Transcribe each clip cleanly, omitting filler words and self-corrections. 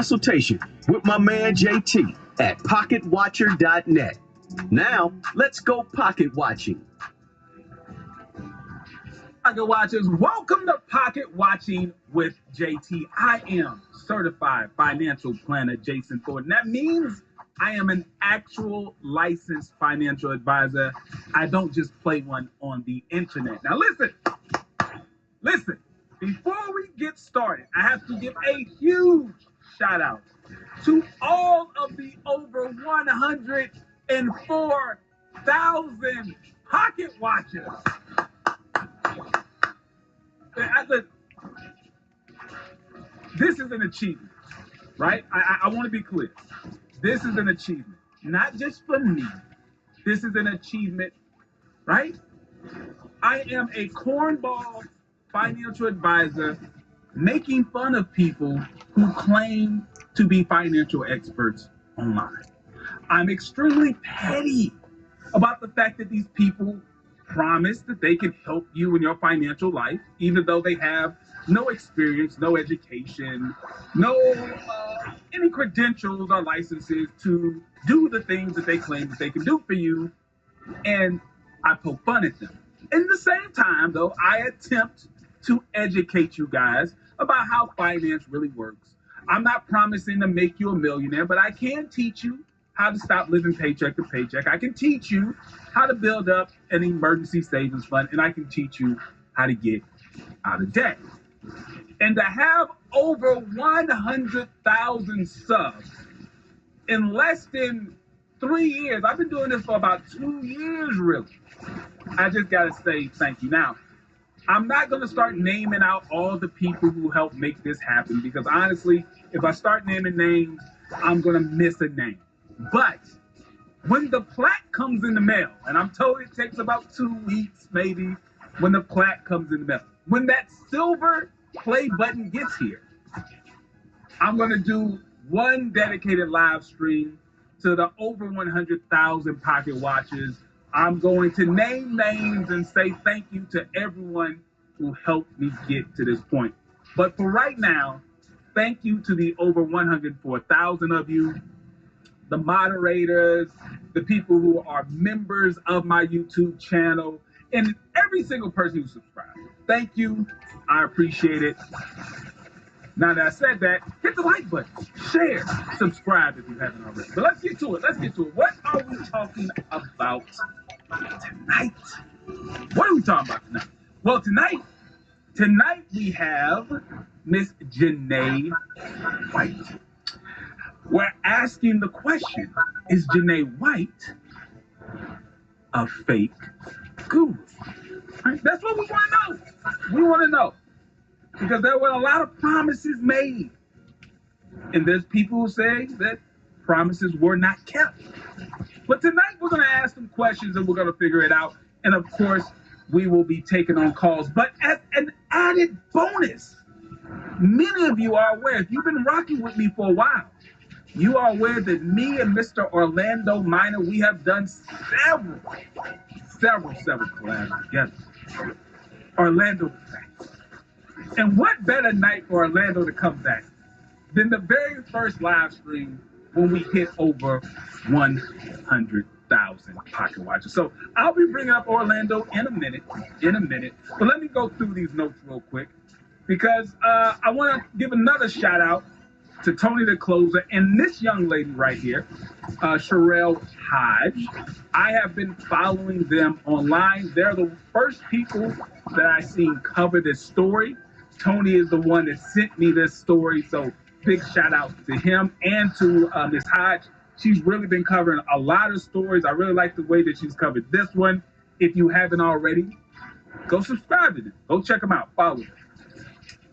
consultation with my man JT at pocketwatcher.net. Now, let's go pocket watching. Pocket Watchers, welcome to Pocket Watching with JT. I am certified financial planner Jason Thornton. That means I am an actual licensed financial advisor. I don't just play one on the internet. Now listen, before we get started, I have to give a huge shout out to all of the over 104,000 Pocket Watchers. This is an achievement, right? I want to be clear. This is an achievement, not just for me. This is an achievement, right? I am a cornball financial advisor making fun of people who claim to be financial experts online. I'm extremely petty about the fact that these people promise that they can help you in your financial life, even though they have no experience, no education, no any credentials or licenses to do the things that they claim that they can do for you. And I poke fun at them. In the same time, though, I attempt to educate you guys about how finance really works. I'm not promising to make you a millionaire, but I can teach you how to stop living paycheck to paycheck. I can teach you how to build up an emergency savings fund, and I can teach you how to get out of debt. And to have over 100,000 subs in less than 3 years, I've been doing this for about 2 years, really. I just gotta say thank you. Now, I'm not gonna start naming out all the people who helped make this happen, because honestly, if I start naming names, I'm gonna miss a name. But when the plaque comes in the mail, and I'm told it takes about 2 weeks maybe when the plaque comes in the mail, when that silver play button gets here, I'm gonna do one dedicated live stream to the over 100,000 Pocket Watchers. I'm going to name names and say thank you to everyone who helped me get to this point. But for right now, thank you to the over 104,000 of you, the moderators, the people who are members of my YouTube channel, and every single person who subscribed. Thank you. I appreciate it. Now that I said that, hit the like button, share, subscribe if you haven't already. But let's get to it. What are we talking about tonight? What are we talking about tonight? Well, tonight we have Miss Janae White. We're asking the question, is Janae White a fake guru? Right? That's what we want to know. We want to know. Because there were a lot of promises made. And there's people who say that promises were not kept. But tonight we're going to ask some questions and we're going to figure it out. And of course, we will be taking on calls. But as an added bonus, many of you are aware, if you've been rocking with me for a while, you are aware that me and Mr. Orlando Minor, we have done several collabs together. Orlando was back. And what better night for Orlando to come back than the very first live stream when we hit over 100,000 Pocket Watchers. So I'll be bringing up Orlando in a minute. But let me go through these notes real quick, because I want to give another shout out to Tony the Closer and this young lady right here, Sherelle Hodge. I have been following them online. They're the first people that I seen cover this story. Tony is the one that sent me this story, so big shout out to him and to Ms. Hodge. She's really been covering a lot of stories. I really like the way that she's covered this one. If you haven't already, go subscribe to them. Go check them out. Follow them.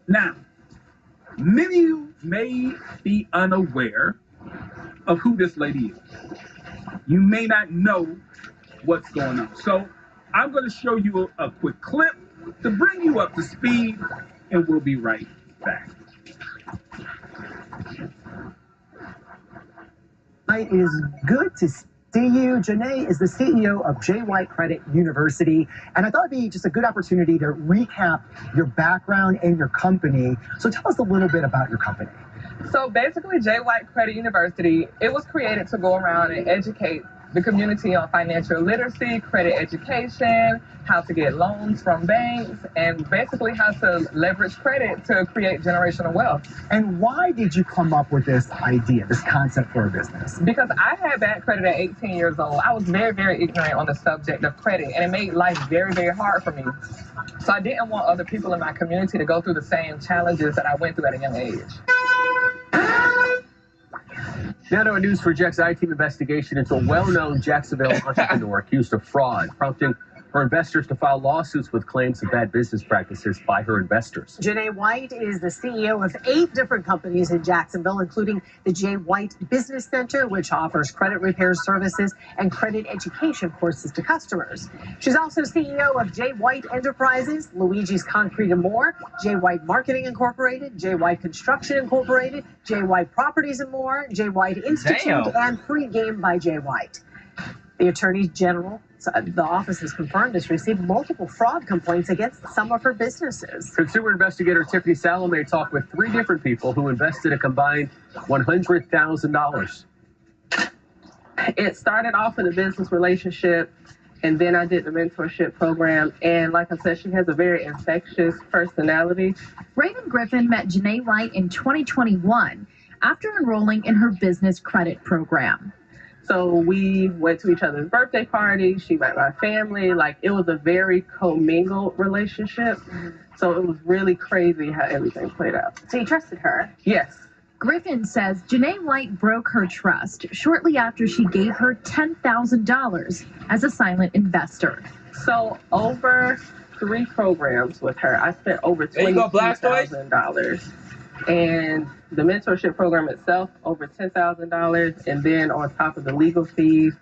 Now, many of you may be unaware of who this lady is. You may not know what's going on. So I'm going to show you a quick clip to bring you up to speed, and we'll be right back. It is good to see you. Janae is the CEO of J. White Credit University, and I thought it'd be just a good opportunity to recap your background and your company. So tell us a little bit about your company. So basically, J. White Credit University, it was created to go around and educate the community on financial literacy, credit education, how to get loans from banks, and basically how to leverage credit to create generational wealth. And why did you come up with this idea, this concept for a business? Because I had bad credit at 18 years old. I was very, very ignorant on the subject of credit, and it made life very, very hard for me. So I didn't want other people in my community to go through the same challenges that I went through at a young age. Now to our News for Jax I-Team investigation into a well-known Jacksonville entrepreneur accused of fraud, prompting her investors to file lawsuits with claims of bad business practices by her investors. Janae White is the CEO of 8 different companies in Jacksonville, including the J. White Business Center, which offers credit repair services and credit education courses to customers. She's also CEO of J. White Enterprises, Luigi's Concrete and More, J. White Marketing Incorporated, J. White Construction Incorporated, J. White Properties and More, J. White Institute, and Free Game by J. White. The Attorney General, the office has confirmed, has received multiple fraud complaints against some of her businesses. Consumer investigator Tiffany Salome talked with 3 different people who invested a combined $100,000. It started off in a business relationship, and then I did the mentorship program. And like I said, she has a very infectious personality. Raven Griffin met Janae White in 2021 after enrolling in her business credit program. So we went to each other's birthday parties. She met my family. Like, it was a very commingled relationship. So it was really crazy how everything played out. So you trusted her? Yes. Griffin says Janae White broke her trust shortly after she gave her $10,000 as a silent investor. So over 3 programs with her, I spent over $22,000. And the mentorship program itself, over $10,000. And then on top of the legal fees,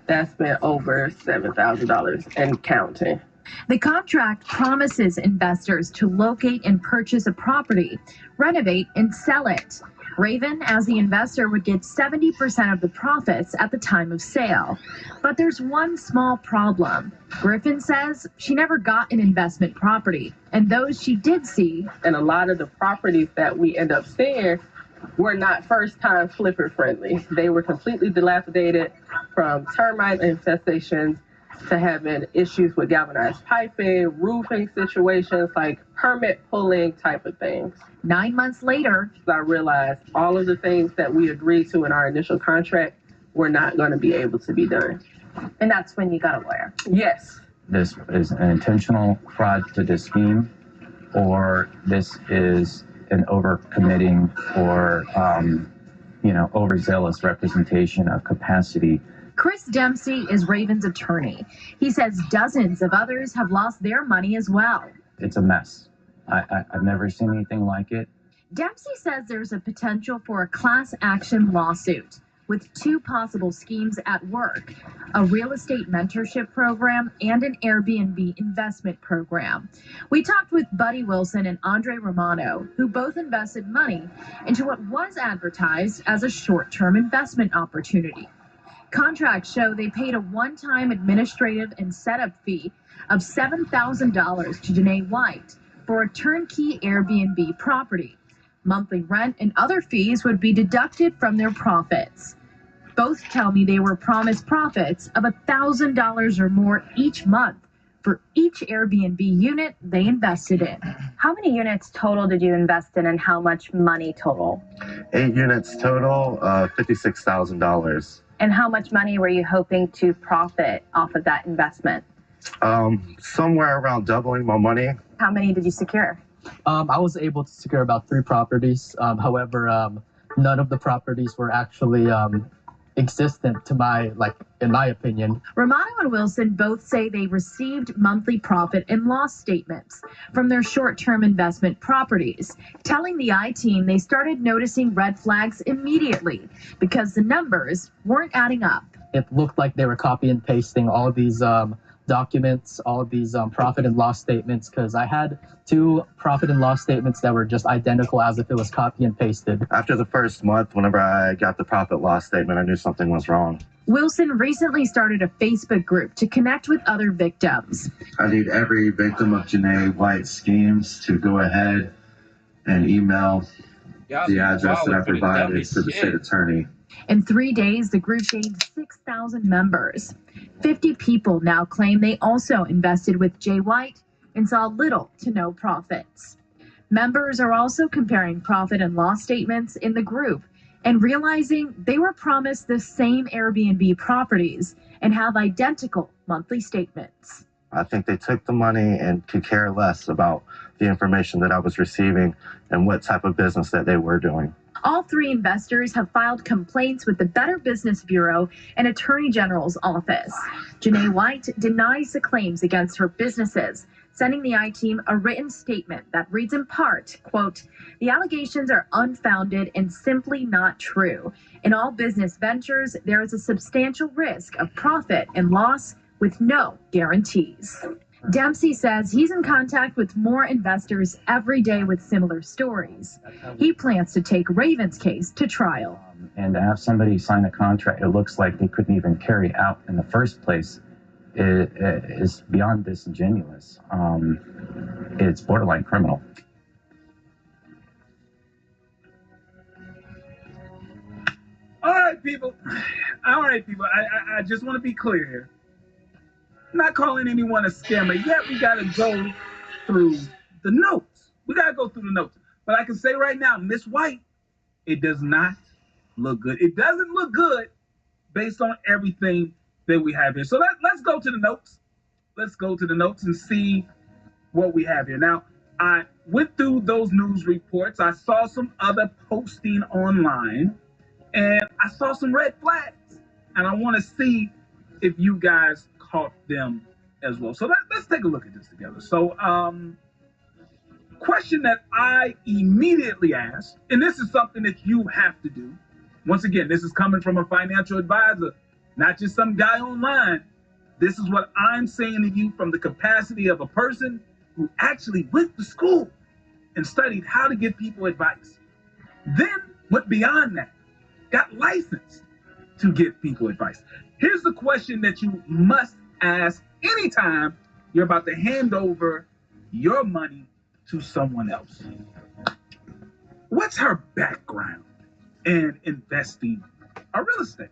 that spent over $7,000 and counting. The contract promises investors to locate and purchase a property, renovate and sell it. Raven, as the investor, would get 70% of the profits at the time of sale. But there's one small problem. Griffin says she never got an investment property, and those she did see. And a lot of the properties that we end up seeing were not first-time flipper friendly. They were completely dilapidated, from termite infestations to having issues with galvanized piping, roofing situations, like permit pulling type of things. 9 months later, I realized all of the things that we agreed to in our initial contract were not going to be able to be done. And that's when you got a lawyer? Yes. This is an intentional fraud to this scheme, or this is an overcommitting or, overzealous representation of capacity. Chris Dempsey is Raven's attorney. He says dozens of others have lost their money as well. It's a mess. I've never seen anything like it. Dempsey says there's a potential for a class action lawsuit with 2 possible schemes at work: a real estate mentorship program and an Airbnb investment program. We talked with Buddy Wilson and Andre Romano, who both invested money into what was advertised as a short-term investment opportunity. Contracts show they paid a one-time administrative and setup fee of $7,000 to Janae White for a turnkey Airbnb property. Monthly rent and other fees would be deducted from their profits. Both tell me they were promised profits of $1,000 or more each month for each Airbnb unit they invested in. How many units total did you invest in, and how much money total? 8 units total, $56,000. And how much money were you hoping to profit off of that investment? Somewhere around doubling my money. How many did you secure? I was able to secure about 3 properties. However, none of the properties were actually existent in my opinion. Romano and Wilson both say they received monthly profit and loss statements from their short-term investment properties, telling the I-Team they started noticing red flags immediately because the numbers weren't adding up. It looked like they were copy and pasting all these documents, all of these profit and loss statements, because I had 2 profit and loss statements that were just identical as if it was copy and pasted. After the first month, whenever I got the profit loss statement, I knew something was wrong. Wilson recently started a Facebook group to connect with other victims. I need every victim of Janae White schemes to go ahead and email the address that I provided to the state attorney. In 3 days, the group gained 6,000 members. 50 people now claim they also invested with Jay White and saw little to no profits. Members are also comparing profit and loss statements in the group and realizing they were promised the same Airbnb properties and have identical monthly statements. I think they took the money and could care less about the information that I was receiving and what type of business that they were doing. All three investors have filed complaints with the Better Business Bureau and Attorney General's office. Janae White denies the claims against her businesses, sending the I-Team a written statement that reads in part, quote, "The allegations are unfounded and simply not true. In all business ventures, there is a substantial risk of profit and loss with no guarantees." Dempsey says he's in contact with more investors every day with similar stories. He plans to take Raven's case to trial. And to have somebody sign a contract it looks like they couldn't even carry out in the first place is beyond disingenuous. It's borderline criminal. All right, people. I just want to be clear here. I'm not calling anyone a scammer yet. We got to go through the notes. But I can say right now, Miss White, it does not look good. It doesn't look good based on everything that we have here. So let's go to the notes. Let's go to the notes and see what we have here. Now, I went through those news reports. I saw some other posting online, and I saw some red flags. And I want to see if you guys caught them as well. So let's take a look at this together. So, question that I immediately asked, and this is something that you have to do. Once again, this is coming from a financial advisor, not just some guy online. This is what I'm saying to you from the capacity of a person who actually went to school and studied how to give people advice. Then went beyond that, got licensed to give people advice. Here's the question that you must ask anytime you're about to hand over your money to someone else. What's her background in investing in real estate?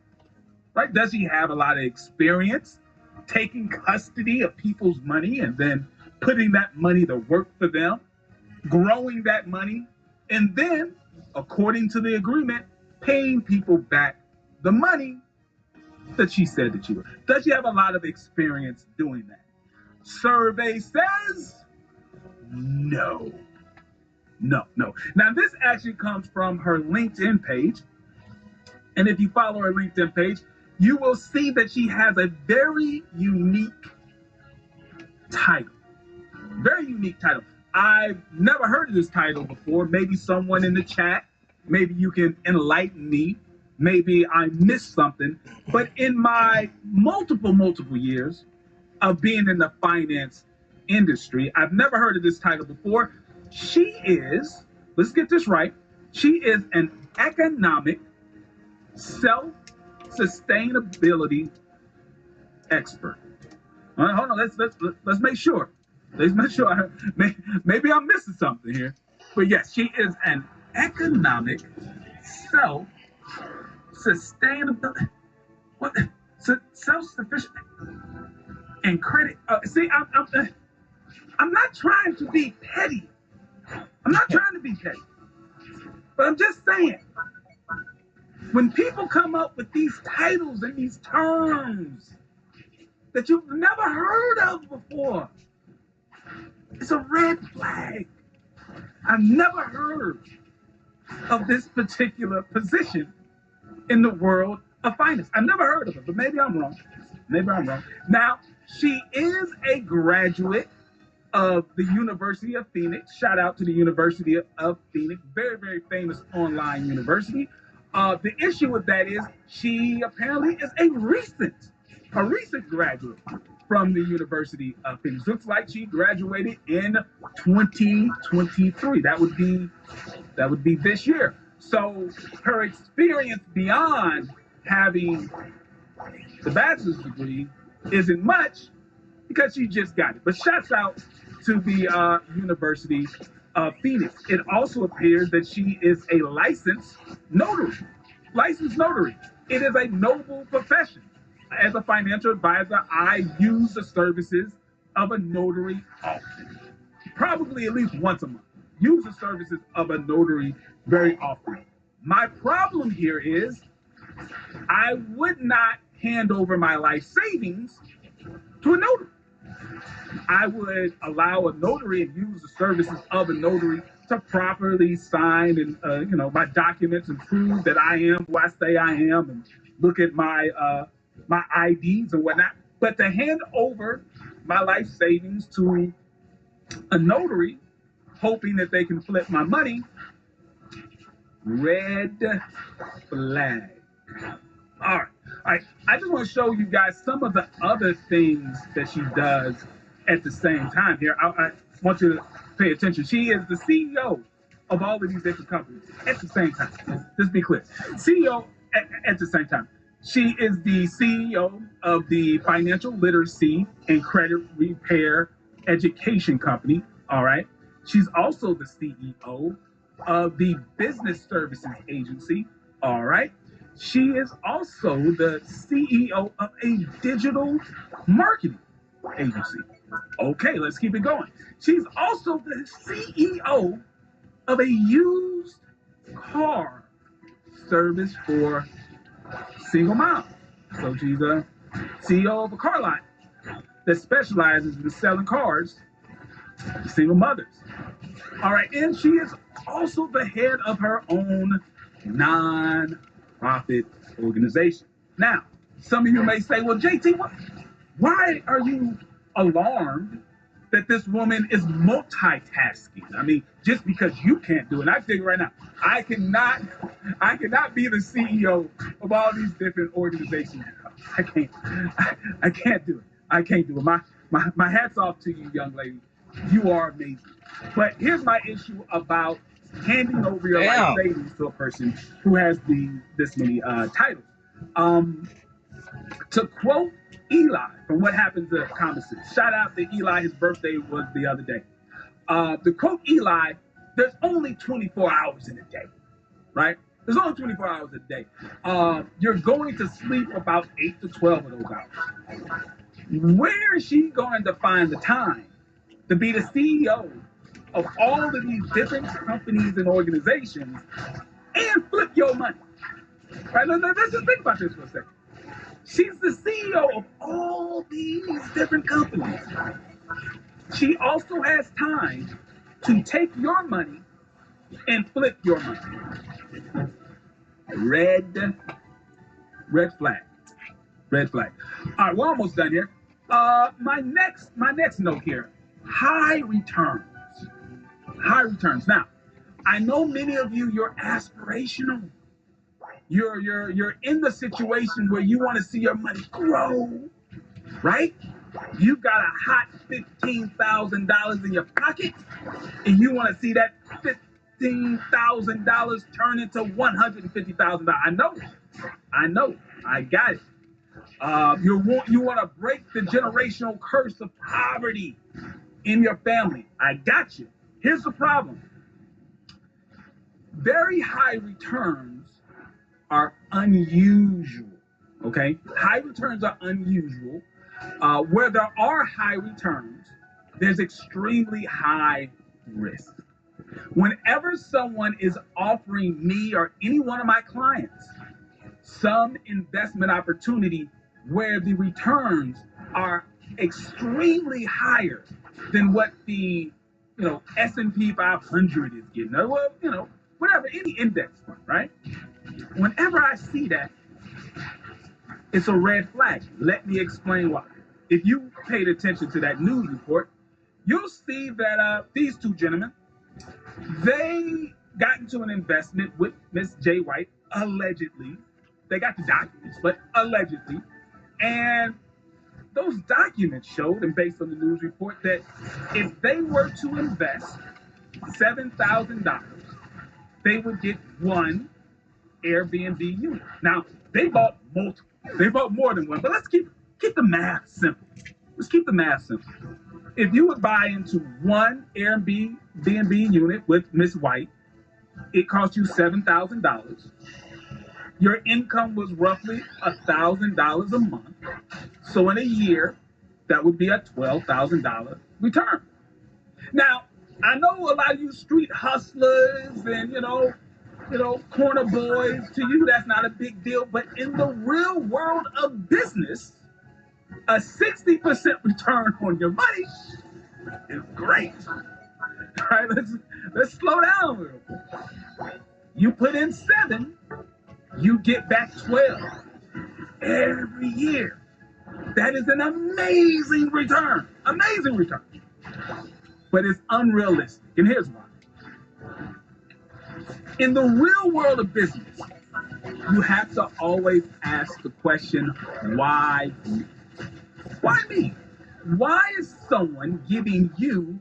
Right? Does she have a lot of experience taking custody of people's money and then putting that money to work for them, growing that money, and then, according to the agreement, paying people back the money that she said that she would? Does she have a lot of experience doing that? Survey says no. No. Now, this actually comes from her LinkedIn page. And if you follow her LinkedIn page, you will see that she has a very unique title. Very unique title. I've never heard of this title before. Maybe someone in the chat, maybe you can enlighten me. Maybe I missed something. But in my multiple years of being in the finance industry, I've never heard of this title before. She is, let's get this right, she is an economic self-sustainability expert. All right, hold on, let's make sure. Let's make sure. Maybe I'm missing something here. But yes, she is an economic self-sustainability. What? Self-sufficient and credit. See, I'm not trying to be petty. But I'm just saying, when people come up with these titles and these terms that you've never heard of before, it's a red flag. I've never heard of this particular position in the world of finance. I've never heard of it, but maybe I'm wrong. Now, she is a graduate of the University of Phoenix. Shout out to the University of Phoenix. Very, very famous online university. The issue with that is she apparently is a recent graduate from the University of Phoenix. Looks like she graduated in 2023. That would be this year. So her experience beyond having the bachelor's degree isn't much because she just got it. But shouts out to the University Phoenix. It also appears that she is a licensed notary. Licensed notary. It is a noble profession. As a financial advisor, I use the services of a notary often, probably at least once a month. Use the services of a notary very often. My problem here is I would not hand over my life savings to a notary. I would allow a notary and use the services of a notary to properly sign and my documents and prove that I am who I say I am, and look at my my IDs and whatnot. But to hand over my life savings to a notary, hoping that they can flip my money, red flag. All right. I just want to show you guys some of the other things that she does at the same time here. I want you to pay attention. She is the CEO of all of these different companies at the same time. Just be clear. CEO at the same time. She is the CEO of the Financial Literacy and Credit Repair Education Company. All right. She's also the CEO of the Business Services Agency. All right. She is also the CEO of a digital marketing agency. Okay, let's keep it going. She's also the CEO of a used car service for single moms. So she's a CEO of a car lot that specializes in selling cars to single mothers. All right, and she is also the head of her own non-profit organization. Now, some of you may say, well, JT, why are you alarmed that this woman is multitasking? I mean, just because you can't do it. I think right now, I cannot be the CEO of all these different organizations. I can't do it. I can't do it. My hat's off to you, young lady. You are amazing. But here's my issue about handing over your life savings to a person who has this many titles. To quote Eli from What Happens at Commissary, shout out to Eli, his birthday was the other day. To quote Eli, there's only 24 hours in a day, right? There's only 24 hours a day. You're going to sleep about 8 to 12 of those hours. Where is she going to find the time to be the CEO of all of these different companies and organizations and flip your money? Right? Let's just think about this for a second. She's the CEO of all these different companies. She also has time to take your money and flip your money. Red flag. Red flag. All right, we're almost done here. My next note here: high returns. High returns. Now, I know many of you, you're aspirational. You're in the situation where you want to see your money grow, right? You got a hot $15,000 in your pocket, and you want to see that $15,000 turn into $150,000. I know, I got it. You want to break the generational curse of poverty in your family. I got you. Here's the problem. Very high returns are unusual, okay? High returns are unusual. Where there are high returns, there's extremely high risk. Whenever someone is offering me or any one of my clients some investment opportunity where the returns are extremely higher than what the S&P 500 is getting, or whatever, any index fund, right? Whenever I see that, it's a red flag. Let me explain why. If you paid attention to that news report, you'll see that these two gentlemen, they got into an investment with Miss Jay White, allegedly. They got the documents, but allegedly. And those documents showed, and based on the news report, that if they were to invest $7,000, they would get one Airbnb unit. Now, they bought multiple. They bought more than one, but let's keep the math simple. Let's keep the math simple. if you would buy into one Airbnb unit with Miss White, it cost you $7,000. Your income was roughly $1,000 a month. So in a year, that would be a $12,000 return. Now, I know a lot of you street hustlers and, corner boys, to you, that's not a big deal. But in the real world of business, a 60% return on your money is great. All right, let's slow down a little bit. You put in 7, you get back 12 every year. That is an amazing return. Amazing return. But it's unrealistic. And here's why. In the real world of business, you have to always ask the question, why me? Why me? Why is someone giving you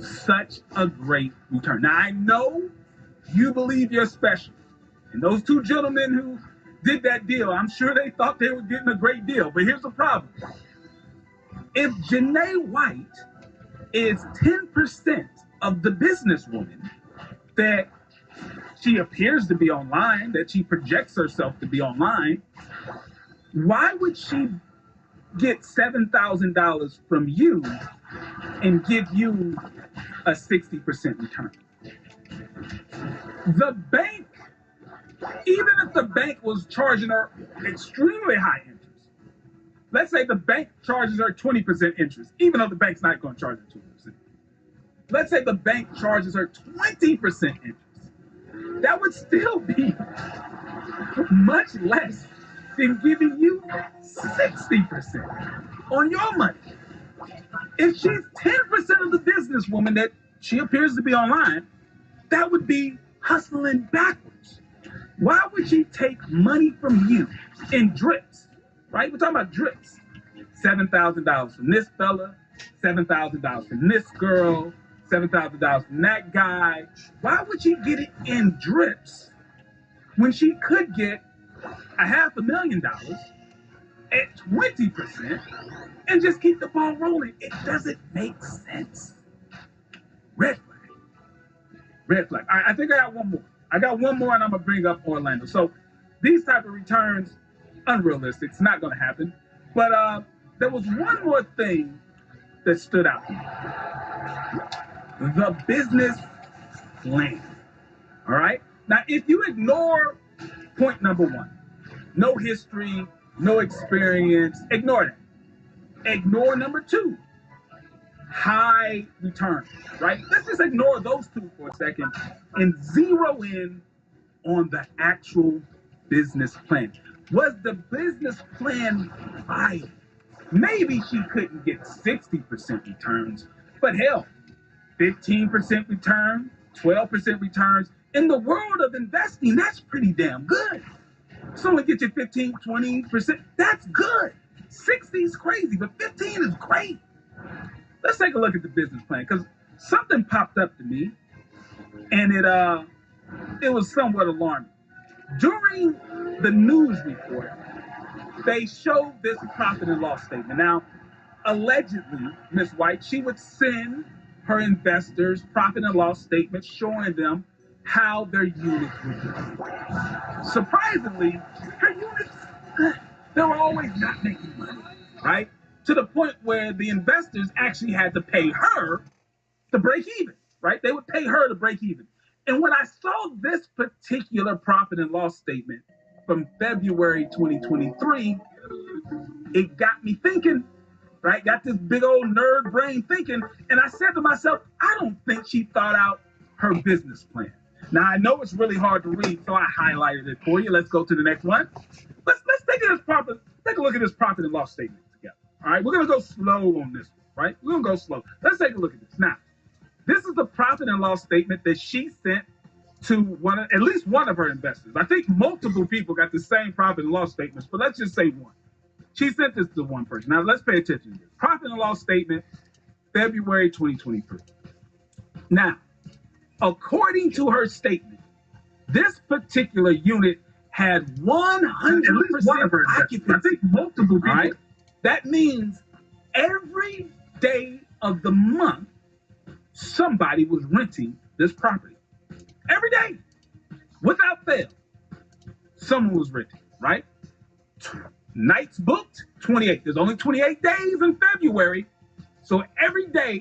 such a great return? Now, I know you believe you're special. And those two gentlemen who did that deal, I'm sure they thought they were getting a great deal. But here's the problem. If Janae White is 10% of the businesswoman that she appears to be online, that she projects herself to be online, why would she get $7,000 from you and give you a 60% return? The bank, even if the bank was charging her extremely high interest, let's say the bank charges her 20% interest, even though the bank's not going to charge her 20%. Let's say the bank charges her 20% interest. That would still be much less than giving you 60% on your money. If she's 10% of the businesswoman that she appears to be online, that would be hustling backwards. Why would she take money from you in drips, right? We're talking about drips. $7,000 from this fella, $7,000 from this girl, $7,000 from that guy. Why would she get it in drips when she could get $500,000 at 20% and just keep the ball rolling? It doesn't make sense. Red flag. Red flag. I think I got one more. I got one more, and I'm gonna bring up Orlando. So these type of returns, unrealistic. It's not gonna happen. But there was one more thing that stood out. The business plan. All right. Now, if you ignore point number 1, no history, no experience, ignore that. Ignore number 2, high return, right? Let's just ignore those 2 for a second and zero in on the actual business plan. Was the business plan viable? Maybe she couldn't get 60% returns, but hell, 15% return, 12% returns. In the world of investing, that's pretty damn good. Someone get you 15, 20%, that's good. 60 is crazy, but 15 is great. Let's take a look at the business plan, because something popped up to me, and it was somewhat alarming. During the news report, they showed this profit and loss statement. Now, allegedly, Ms. White, she would send her investors profit and loss statements showing them how their units were doing. Surprisingly, her units, they were always not making money, right? To the point where the investors actually had to pay her to break even, right? They would pay her to break even. And when I saw this particular profit and loss statement from February 2023, it got me thinking, right? Got this big old nerd brain thinking. And I said to myself, I don't think she thought out her business plan. Now, I know it's really hard to read, so I highlighted it for you. Let's go to the next one. Let's take a look at this profit and loss statement together. All right, we're going to go slow on this one, right? We're going to go slow. Let's take a look at this. Now, this is the profit and loss statement that she sent to at least one of her investors. I think multiple people got the same profit and loss statements, but let's just say one. She sent this to one person. Now, let's pay attention to this. Profit and loss statement, February 2023. Now, according to her statement, this particular unit had 100% occupancy. I think multiple people. Right? That means every day of the month, somebody was renting this property. Every day, without fail, someone was renting, right? Nights booked, 28. There's only 28 days in February. So every day